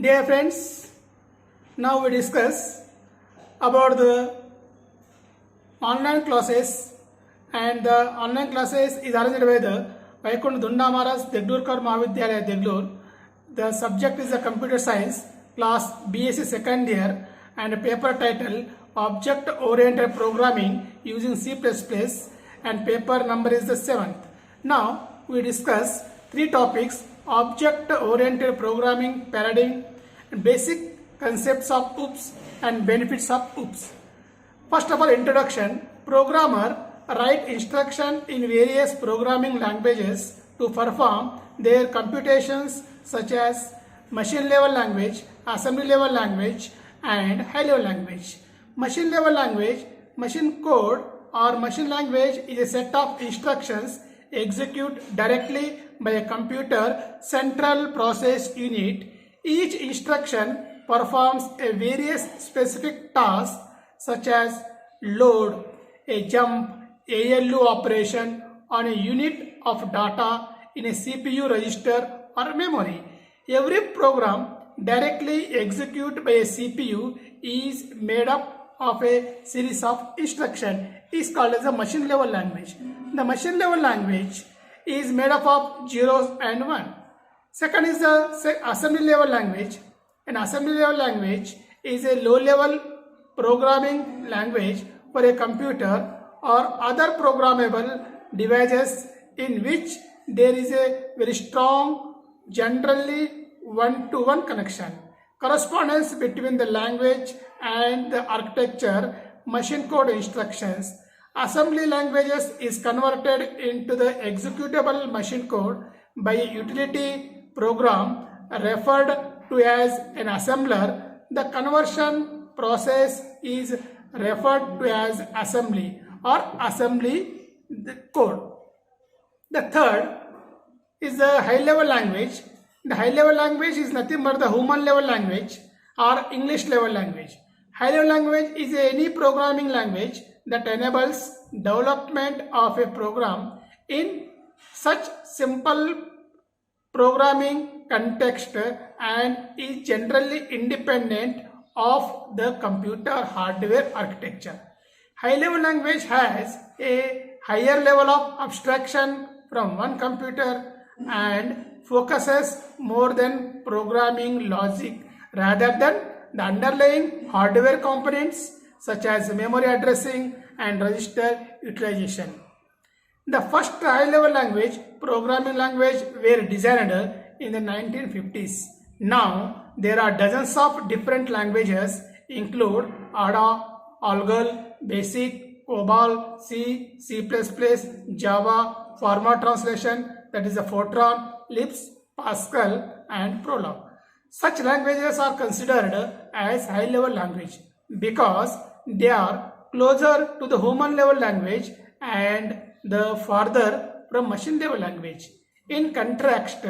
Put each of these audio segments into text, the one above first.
Dear friends, now we discuss about the online classes, and the online classes is arranged by the Vaikund Dunda Maharaj Degdurkar Mahavidyalaya Deglur. The subject is the computer science class BSc second year and paper title object oriented programming using C++ and paper number is the 7th. Now we discuss three topics: object oriented programming paradigm, basic concepts of OOPS and benefits of OOPS. First of all, introduction. Programmer write instruction in various programming languages to perform their computations such as machine level language, assembly level language and high level language. Machine level language, machine code or machine language is a set of instructions executed directly by a computer central process unit. Each instruction performs a various specific tasks such as load, a jump, ALU operation on a unit of data in a CPU register or memory. Every program directly executed by a CPU is made up of a series of instructions. Is called as a machine level language. The machine level language is made up of zeros and one. Second is the assembly level language. An assembly level language is a low level programming language for a computer or other programmable devices in which there is a very strong, generally one-to-one connection. Correspondence between the language and the architecture, machine code instructions. Assembly languages is converted into the executable machine code by a utility program referred to as an assembler. The conversion process is referred to as assembly or assembly code. The third is the high level language. The high level language is nothing but the human level language or English level language. High level language is any programming language that enables development of a program in such simple programming context and is generally independent of the computer hardware architecture. High level language has a higher level of abstraction from one computer and focuses more than programming logic rather than the underlying hardware components such as memory addressing and register utilization. The first high-level language, programming language, were designed in the 1950s. Now, there are dozens of different languages include Ada, Algol, Basic, COBOL, C, C++, Java, Format Translation, that is the Fortran, Lisp, Pascal, and Prolog. Such languages are considered as high-level language because they are closer to the human level language and the farther from machine level language. In contrast,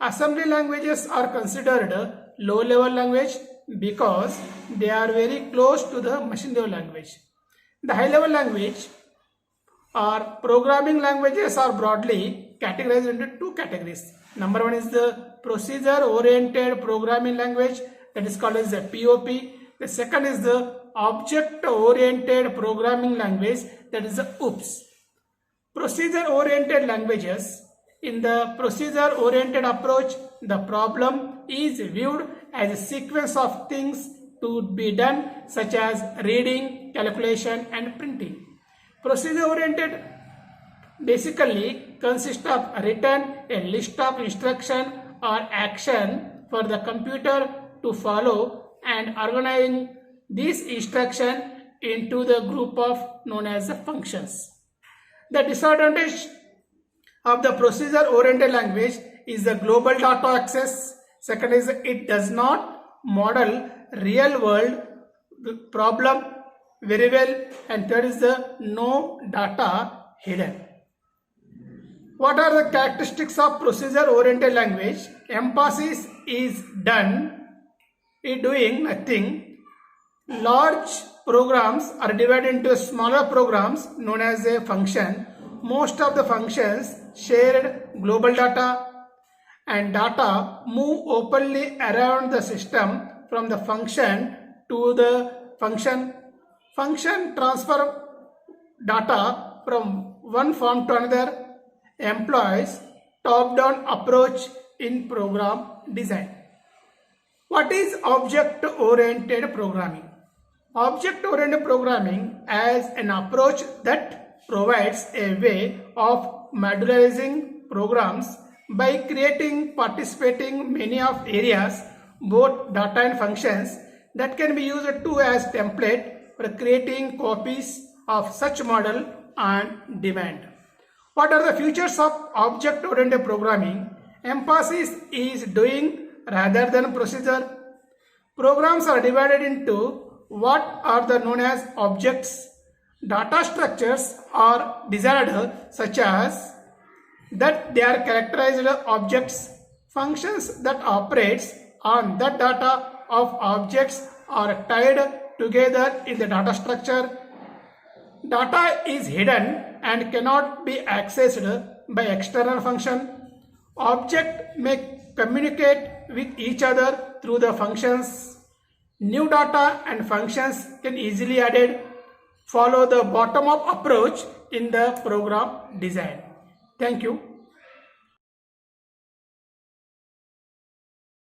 assembly languages are considered low level language because they are very close to the machine level language. The high level language or programming languages are broadly categorized into two categories. Number one is the procedure oriented programming language, that is called as the POP. The second is the object oriented programming language, that is the OOPS. Procedure oriented languages. In the procedure oriented approach, the problem is viewed as a sequence of things to be done such as reading, calculation and printing. Procedure oriented basically consists of written a list of instruction or action for the computer to follow and organizing these instructions into the group of known as the functions. The disadvantage of the procedure oriented language is the global data access. Second is it does not model real world problem very well, and third is the no data hidden. What are the characteristics of procedure oriented language? Emphasis is done in doing nothing. Large programs are divided into smaller programs known as a function. Most of the functions shared global data and data move openly around the system from the function to the function. Function transfer data from one form to another employs top-down approach in program design. What is object-oriented programming? Object-oriented programming as an approach that provides a way of modularizing programs by creating participating many of areas, both data and functions, that can be used to as template for creating copies of such model on demand. What are the features of object-oriented programming? Emphasis is doing rather than procedure. Programs are divided into what are the known as objects. Data structures are desired such as that they are characterized objects. Functions that operates on that data of objects are tied together in the data structure. Data is hidden and cannot be accessed by external function. Object may communicate with each other through the functions. New data and functions can easily added. Follow the bottom-up approach in the program design. Thank you.